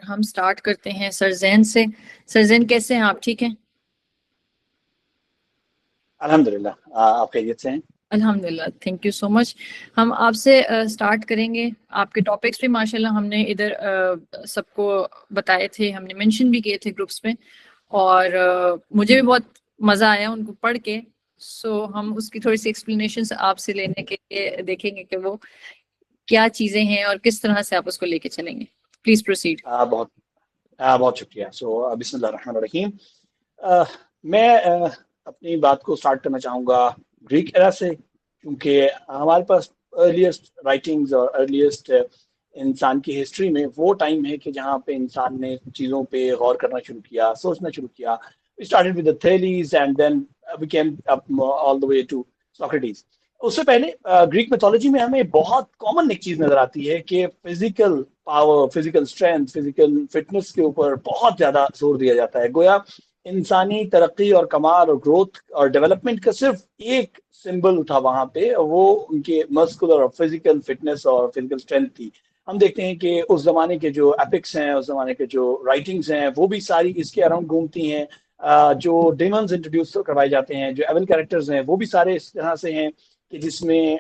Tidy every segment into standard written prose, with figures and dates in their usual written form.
ہم سٹارٹ کرتے ہیں سر زین سے. سر زین کیسے ہیں آپ؟ ٹھیک ہیں؟ الحمدللہ. آپ خیریت سے ہیں؟ الحمدللہ، تھینک یو سو مچ. ہم آپ سے سٹارٹ کریں گے. آپ کے ٹاپکس بھی ماشاءاللہ ہم نے ادھر سب کو بتائے تھے، ہم نے مینشن بھی کیے تھے گروپس میں، اور مجھے بھی بہت مزہ آیا ان کو پڑھ کے. سو ہم اس کی تھوڑی سی ایکسپلینیشنس آپ سے لینے کے لیے دیکھیں گے کہ وہ کیا چیزیں ہیں اور کس طرح سے آپ اس کو لے کے چلیں گے. Please proceed. بہت بہت شکریہ. سو بسم اللہ الرحمن الرحیم. میں اپنی بات کو سٹارٹ کرنا چاہوں گا گریک ایرا سے، کیونکہ ہمارے پاس ارلیسٹ رائٹنگز اور ارلیسٹ انسان کی ہسٹری میں وہ ٹائم ہے کہ جہاں پہ انسان نے چیزوں پہ غور کرنا شروع کیا، سوچنا شروع کیا. We started with the Thales and then we came up all the way to Socrates. اس سے پہلے گریک میتھولوجی میں ہمیں بہت کامن ایک چیز نظر آتی ہے کہ physical power, physical strength, physical fitness کے اوپر بہت زیادہ زور دیا جاتا ہے. گویا انسانی ترقی اور کمال اور گروتھ اور ڈیولپمنٹ کا صرف ایک سمبل تھا وہاں پہ، وہ ان کے مسکولر اور فزیکل فٹنس اور فزیکل اسٹرینتھ تھی. ہم دیکھتے ہیں کہ اس زمانے کے جو ایپکس ہیں، اس زمانے کے جو رائٹنگز ہیں، وہ بھی ساری اس کے اراؤنڈ گھومتی ہیں. جو ڈیمنز انٹروڈیوس کروائے جاتے ہیں، جو ایون کیریکٹرز ہیں، وہ بھی سارے اس طرح سے ہیں کہ جس میں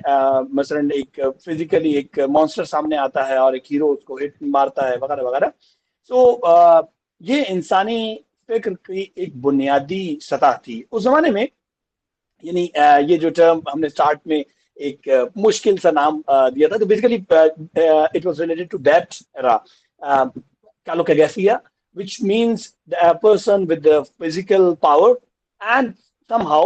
مثلا ایک فزیکلی ایک مانسٹر سامنے آتا ہے اور ایک ہیرو اس کو ہٹ مارتا ہے وغیرہ وغیرہ. سو یہ انسانی فکر کی ایک بنیادی سطح تھی اس زمانے میں. یعنی یہ جو ٹرم ہم نے اسٹارٹ میں ایک مشکل سا نام دیا تھا، تو basically it was related to that era, kalokagathia, which means a person with the physical power and somehow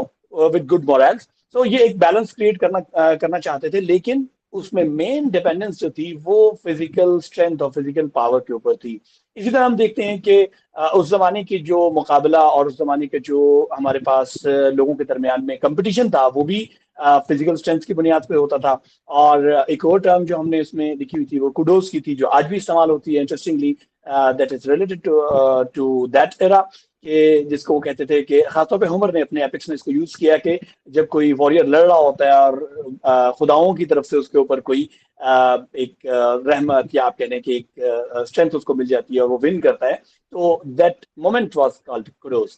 with good morals. So یہ ایک بیلنس کریٹ کرنا چاہتے تھے، لیکن اس میں مین ڈیپینڈنس جو تھی وہ فزیکل اسٹرینتھ اور فزیکل پاور کے اوپر تھی. اسی طرح ہم دیکھتے ہیں کہ اس زمانے کی جو مقابلہ اور اس زمانے کے جو ہمارے پاس لوگوں کے درمیان میں کمپٹیشن تھا، وہ بھی فزیکل اسٹرینتھ کی بنیاد پہ ہوتا تھا. اور ایک اور ٹرم جو ہم نے اس میں لکھی ہوئی تھی وہ کوڈوز کی تھی، جو آج بھی استعمال ہوتی ہے interestingly. That is related to that era، کہ جس کو وہ کہتے تھے کہ خاص طور پہ ہومر نے اپنے ایپکس میں اس کو یوز کیا کہ جب کوئی واریر لڑ رہا ہوتا ہے اور خداؤں کی طرف سے اس کے اوپر کوئی ایک رحمت یا آپ کہہ لیں کہ ایک اسٹرینتھ اس کو مل جاتی ہے اور وہ ون کرتا ہے، تو that moment was called kudos.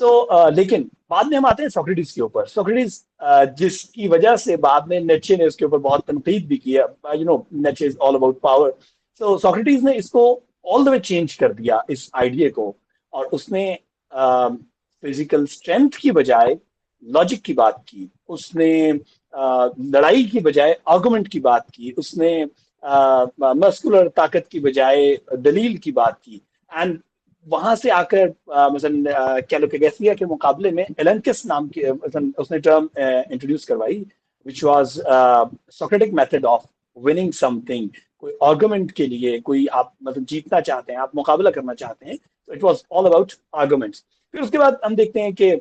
So لیکن بعد میں ہم آتے ہیں سوکریٹس کے اوپر. سوکریٹس جس کی وجہ سے بعد میں نیچے نے اس کے اوپر بہت تنقید بھی کی ہے. Nietzsche is all about power. So Socrates نے اس کو آل دا وے چینج کر دیا اس آئیڈیا کو، اور اس نے فزیکل اسٹرینتھ کی بجائے لاجک کی بات کی، اس نے لڑائی کی بجائے آرگومنٹ کی بات کی، اس نے مسکولر طاقت کی بجائے دلیل کی بات کی. اینڈ وہاں سے آ کر مثلا کیلوکیگیفیا کے مقابلے میں ایلنکس نام کی اس نے ٹرم انٹروڈیوس کروائی، which was Socratic method of winning something. کوئی آرگومنٹ کے لیے، کوئی آپ مطلب جیتنا چاہتے ہیں، آپ مقابلہ کرنا چاہتے ہیں، تو it was all about arguments. پھر اس کے بعد ہم دیکھتے ہیں کہ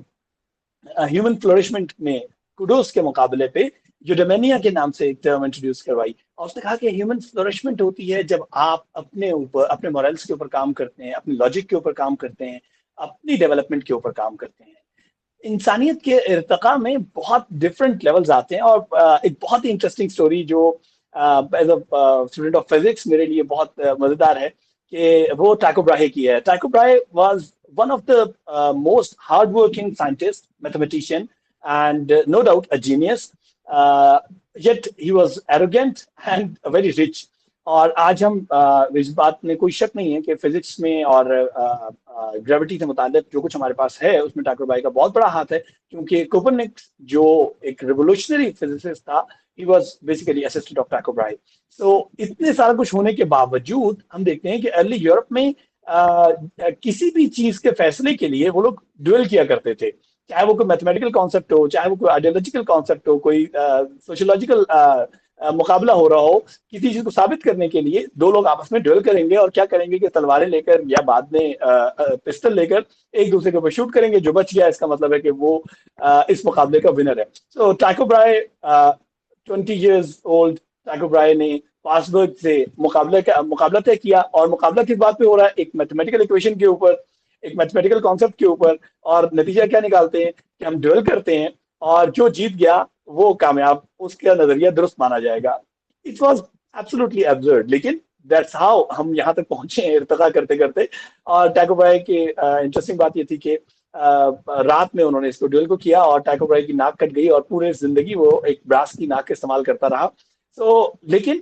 ہیومن فلورشمنٹ میں کوڈوس کے مقابلے پہ یوڈیمینیا کے نام سے ایک ٹرم انٹروڈیوس کروائی، اور اس نے کہا کہ ہیومن فلورشمنٹ ہوتی ہے جب آپ اپنے اوپر، اپنے مورلس کے اوپر کام کرتے ہیں، اپنی لاجک کے اوپر کام کرتے ہیں، اپنی ڈیولپمنٹ کے اوپر کام کرتے ہیں. انسانیت کے ارتقاء میں بہت ڈفرینٹ لیولز آتے ہیں، اور ایک بہت ہی انٹرسٹنگ اسٹوری جو as a student of physics میرے لیے بہت مزیدار ہے کہ وہ ٹائکو براہے کی ہے. Tycho Brahe was one of the most hard working scientist, mathematician, and no doubt a genius, yet he was arrogant and very rich. اور آج ہم اس بات میں کوئی شک نہیں ہے کہ فزکس میں اور گریوٹی سے متعلق جو کچھ ہمارے پاس ہے اس میں ٹائکو براہے کا بہت بڑا ہاتھ ہے، کیونکہ کوپرنکس جو ایک ریولیوشنری فزسسٹ تھا، he was basically assistant of Tycho Brahe. So اتنے سارا کچھ ہونے کے باوجود ہم دیکھتے ہیں کہ ارلی یورپ میں کسی بھی چیز کے فیصلے کے لیے وہ لوگ ڈویل کیا کرتے تھے، چاہے وہ کوئی میتھمیٹیکل کانسیپٹ ہو، چاہے وہ کوئی آئیڈیالوجیکل کانسیپٹ ہو، کوئی سوشولوجیکل مقابلہ ہو رہا ہو. کسی چیز کو ثابت کرنے کے لیے دو لوگ آپس میں ڈویل کریں گے، اور کیا کریں گے کہ تلواریں لے کر یا بعد میں پسٹل لے کر ایک دوسرے کے اوپر شوٹ کریں گے. جو بچ گیا اس کا مطلب ہے کہ وہ اس مقابلے کا ونر ہے. سو ٹائکو براہے 20 years old ٹائکو براہے نے پاسبرگ سے مقابلہ طے کیا، اور مقابلہ کس بات پہ ہو رہا ہے؟ ایک میتھمیٹیکل ایکویشن کے اوپر، ایک میتھمیٹیکل کانسیپٹ کے اوپر. اور نتیجہ کیا نکالتے ہیں کہ ہم ڈویل کرتے ہیں، اور جو جیت گیا وہ کامیاب، اس کا نظریہ درست مانا جائے گا. اٹ واز ایبسولوٹلی ابسرڈ، لیکن دیٹس ہاؤ ہم یہاں تک پہنچے ہیں ارتقا کرتے کرتے. اور ٹائکو برائی کی انٹرسٹنگ بات یہ تھی کہ رات میں انہوں نے اس کو ڈیل کو کیا اور ٹائکو برائی کی ناک کٹ گئی اور پورے زندگی وہ ایک براس کی ناک کا استعمال کرتا رہا. لیکن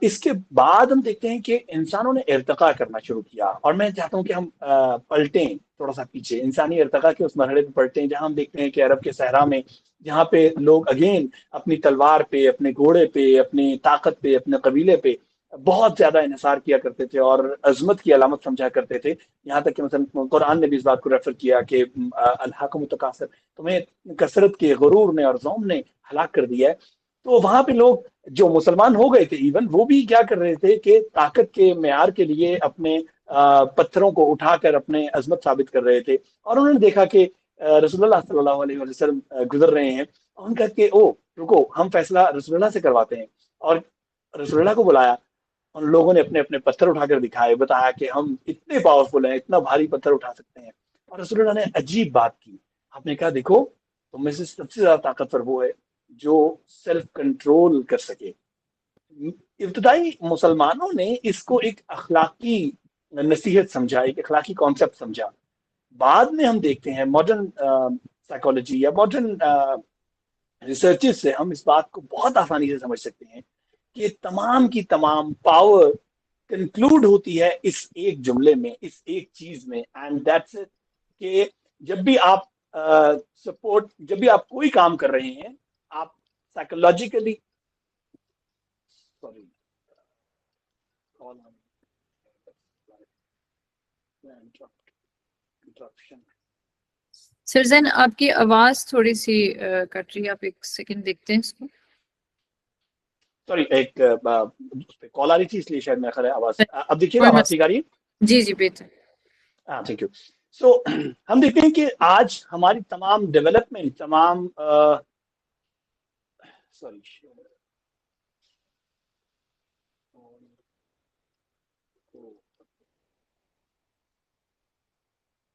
اس کے بعد ہم دیکھتے ہیں کہ انسانوں نے ارتقا کرنا شروع کیا. اور میں چاہتا ہوں کہ ہم پلٹیں تھوڑا سا پیچھے, انسانی ارتقا کے اس مرحلے پہ پلٹیں جہاں ہم دیکھتے ہیں کہ عرب کے صحرا میں جہاں پہ لوگ اگین اپنی تلوار پہ, اپنے گھوڑے پہ, اپنی طاقت پہ, اپنے قبیلے پہ بہت زیادہ انحصار کیا کرتے تھے اور عظمت کی علامت سمجھا کرتے تھے. یہاں تک کہ مثلا قرآن نے بھی اس بات کو ریفر کیا کہ الہاکم التکاثر, تمہیں کثرت کے غرور نے اور ذوم نے ہلاک کر دیا ہے. تو وہاں پہ لوگ جو مسلمان ہو گئے تھے ایون, وہ بھی کیا کر رہے تھے کہ طاقت کے معیار کے لیے اپنے پتھروں کو اٹھا کر اپنے عظمت ثابت کر رہے تھے. اور انہوں نے دیکھا کہ رسول اللہ صلی اللہ علیہ وسلم گزر رہے ہیں, اور ان کہا کہ او رکو, ہم فیصلہ رسول اللہ سے کرواتے ہیں. اور رسول اللہ کو بلایا, ان لوگوں نے اپنے اپنے پتھر اٹھا کر دکھائے, بتایا کہ ہم اتنے پاورفل ہیں, اتنا بھاری پتھر اٹھا سکتے ہیں. اور رسول اللہ نے عجیب بات کی, آپ نے کہا دیکھو تم میں سے سب سے زیادہ طاقتور وہ ہے جو سیلف کنٹرول کر سکے. ابتدائی مسلمانوں نے اس کو ایک اخلاقی نصیحت سمجھا, ایک اخلاقی کانسیپٹ سمجھا. بعد میں ہم دیکھتے ہیں ماڈرن سائیکالوجی یا ماڈرن ریسرچز سے ہم اس بات کو بہت آسانی سے سمجھ سکتے ہیں کہ تمام کی تمام پاور کنکلوڈ ہوتی ہے اس ایک جملے میں, اس ایک چیز میں, اینڈ دیٹس اٹ, کہ جب بھی آپ جب بھی آپ کوئی کام کر رہے ہیں, آپ سائیکولوجیکلی سر زین آپ کی آواز تھوڑی سی کٹ رہی ہے, آپ ایک سیکنڈ دیکھتے ہیں اس کو. سوری, ایک کال آ رہی تھی اس لیے شاید میرا خیال ہے آواز. اب دیکھیے کوئی آواز مسئلہ. ٹھیک آ رہی ہے؟ جی جی بہتر. ہاں تھینک یو. سو ہم دیکھتے ہیں کہ آج ہماری تمام ڈیولپمنٹ, تمام سوری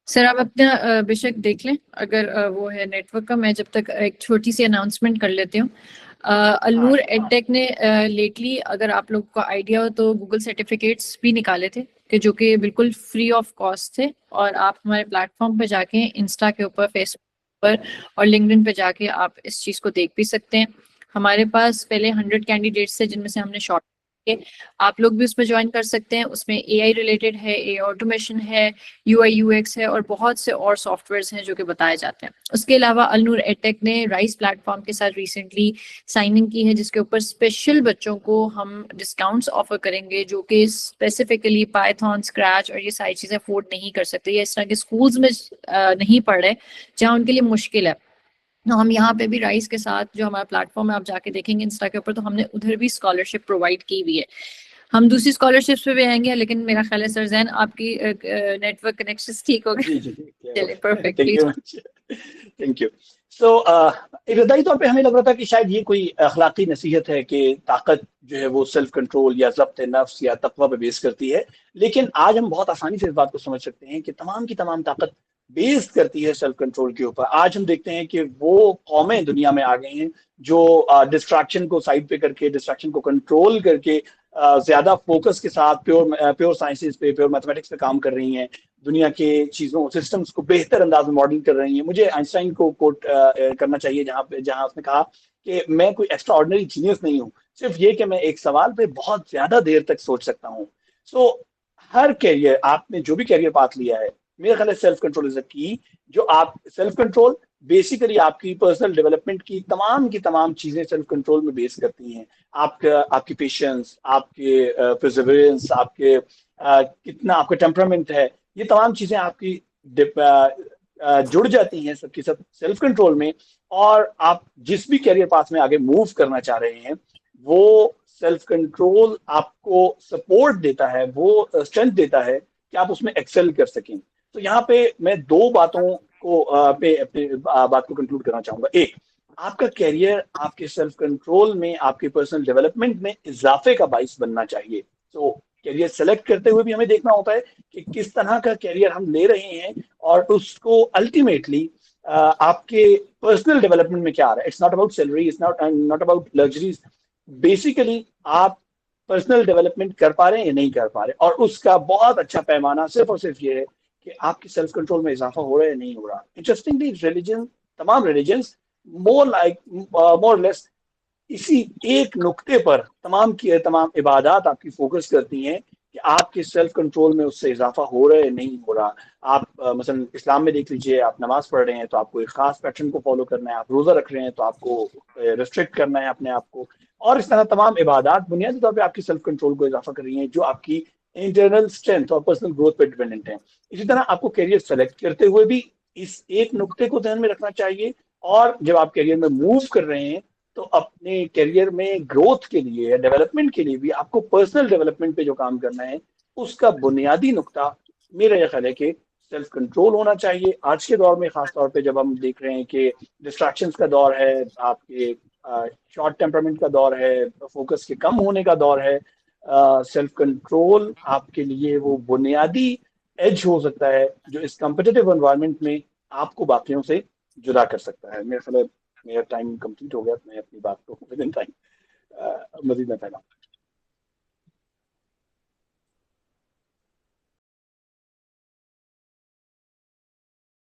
سر آپ اپنا بے شک دیکھ لیں اگر وہ ہے نیٹ ورک کا. میں جب تک ایک چھوٹی سی اناؤنسمنٹ کر لیتی ہوں. النور ایڈ ٹیک نے لیٹلی, اگر آپ لوگ کو آئیڈیا ہو تو, گوگل سرٹیفکیٹس بھی نکالے تھے کہ جو کہ بالکل فری آف کاسٹ تھے. اور آپ ہمارے پلیٹ فارم پہ جا کے, انسٹا کے اوپر, فیس بک پر اور لنکڈن پہ جا کے آپ اس چیز کو دیکھ بھی سکتے ہیں. ہمارے پاس پہلے 100 کینڈیڈیٹس تھے جن میں سے ہم نے شارٹ, آپ لوگ بھی اس میں جوائن کر سکتے ہیں. اس میں اے آئی ریلیٹڈ ہے, اے آٹومیشن ہے, یو آئی یو ایکس ہے, اور بہت سے اور سافٹ ویئرس ہیں جو کہ بتائے جاتے ہیں. اس کے علاوہ النور ایڈ ٹیک نے رائز پلیٹ فارم کے ساتھ ریسنٹلی سائننگ کی ہے, جس کے اوپر اسپیشل بچوں کو ہم ڈسکاؤنٹس آفر کریں گے جو کہ اسپیسیفکلی پائتھون, اسکریچ اور یہ ساری چیزیں افورڈ نہیں کر سکتے, یا اس طرح کے اسکولز میں نہیں پڑھ رہے جہاں ان کے لیے مشکل ہے. ہم یہاں پہ بھی رائز کے ساتھ, جو ہمارا پلیٹ فارم ہے آپ جا کے دیکھیں گے انسٹا کے اوپر, تو ہم نے ادھر بھی اسکالرشپ پرووائڈ کی ہوئی ہے. ہم دوسری اسکالرشپس پہ بھی آئیں گے, لیکن میرا خیال ہے سر زین آپ کی نیٹ ورک کنیکشن ٹھیک ہو گئے. جی چلے perfect, thank please. You thank you. So ابتدائی طور پہ ہمیں لگ رہا تھا کہ شاید یہ کوئی اخلاقی نصیحت ہے کہ طاقت جو ہے وہ سیلف کنٹرول یا ضبط نفس یا تقوی پہ بیس کرتی ہے. لیکن آج ہم بہت آسانی سے اس بات کو سمجھ سکتے ہیں کہ تمام کی تمام طاقت بیس کرتی ہے سیلف کنٹرول کے اوپر. آج ہم دیکھتے ہیں کہ وہ قومیں دنیا میں آ گئی ہیں جو ڈسٹریکشن کو سائڈ پہ کر کے, ڈسٹریکشن کو کنٹرول کر کے, زیادہ فوکس کے ساتھ پیور سائنسز پہ, پیور میتھمیٹکس پہ کام کر رہی ہیں. دنیا کے چیزوں, سسٹمز کو بہتر انداز میں ماڈل کر رہی ہیں. مجھے آئنسٹائن کو کوٹ کرنا چاہیے جہاں اس نے کہا کہ میں کوئی ایکسٹرا آرڈنری جینیس نہیں ہوں, صرف یہ کہ میں ایک سوال پہ بہت زیادہ دیر تک سوچ سکتا ہوں. سو ہر کیریئر, آپ نے جو بھی کیریئر پاتھ لیا ہے, میرا خیال ہے سیلف کنٹرول از کی, جو آپ سیلف کنٹرول بیسیکلی آپ کی پرسنل ڈیولپمنٹ کی تمام چیزیں سیلف کنٹرول میں بیس کرتی ہیں. آپ کی پیشنس, آپ کے پرزیورنس, آپ کے کتنا آپ کا ٹیمپرامنٹ ہے, یہ تمام چیزیں آپ کی جڑ جاتی ہیں سب کی سب سیلف کنٹرول میں. اور آپ جس بھی کیریئر پاس میں آگے موو کرنا چاہ رہے ہیں, وہ سیلف کنٹرول آپ کو سپورٹ دیتا ہے, وہ اسٹرینتھ دیتا ہے کہ آپ اس میں ایکسل کر سکیں. تو یہاں پہ میں دو باتوں کو پہ اپنی بات کو کنکلوڈ کرنا چاہوں گا. ایک, آپ کا کیریئر آپ کے سیلف کنٹرول میں, آپ کے پرسنل ڈیولپمنٹ میں اضافے کا باعث بننا چاہیے. تو کیریئر سلیکٹ کرتے ہوئے بھی ہمیں دیکھنا ہوتا ہے کہ کس طرح کا کیریئر ہم لے رہے ہیں, اور اس کو الٹیمیٹلی آپ کے پرسنل ڈیولپمنٹ میں کیا آ رہا ہے. It's not about salary, it's not about luxuries. Basically آپ پرسنل ڈیولپمنٹ کر پا رہے ہیں یا نہیں کر پا رہے, اور اس کا بہت اچھا پیمانہ صرف اور صرف یہ ہے کہ آپ کی سیلف کنٹرول میں اضافہ ہو رہا ہے یا نہیں ہو رہا. انٹرسٹنگلی ریلیجن, تمام ریلیجنس مور لیس اسی ایک نقطے پر تمام کی تمام عبادات آپ کی فوکس کرتی ہیں کہ آپ کے سیلف کنٹرول میں اس سے اضافہ ہو رہا ہے نہیں ہو رہا. آپ مثلا اسلام میں دیکھ لیجئے, آپ نماز پڑھ رہے ہیں تو آپ کو ایک خاص پیٹرن کو فالو کرنا ہے, آپ روزہ رکھ رہے ہیں تو آپ کو ریسٹرکٹ کرنا ہے اپنے آپ کو, اور اس طرح تمام عبادات بنیادی طور پہ آپ کی سیلف کنٹرول کو اضافہ کر رہی ہیں جو آپ کی انٹرنل اسٹرینتھ اور پرسنل گروتھ پہ ڈیپینڈنٹ ہیں. اسی طرح آپ کو کیریئر سلیکٹ کرتے ہوئے بھی اس ایک نقطے کو ذہن میں رکھنا چاہیے, اور جب آپ کیریئر میں موو کر رہے ہیں تو اپنے کیریئر میں گروتھ کے لیے, ڈیولپمنٹ کے لیے بھی آپ کو پرسنل ڈیولپمنٹ پہ جو کام کرنا ہے اس کا بنیادی نقطہ میرا یہ خیال ہے کہ سیلف کنٹرول ہونا چاہیے. آج کے دور میں خاص طور پہ جب ہم دیکھ رہے ہیں کہ ڈسٹریکشنز کا دور ہے, آپ کے شارٹ ٹیمپرمنٹ کا دور ہے, فوکس کے کم ہونے کا دور ہے, سیلف کنٹرول آپ کے لیے وہ بنیادی ایج ہو سکتا ہے جو اس کمپٹیٹیو انوائرمنٹ میں آپ کو باقیوں سے جدا کر سکتا ہے. میرا خیال ہے میرا ٹائم کمپلیٹ ہو گیا, میں اپنی بات کو ود ان ٹائم مزید میں پھیلاؤں.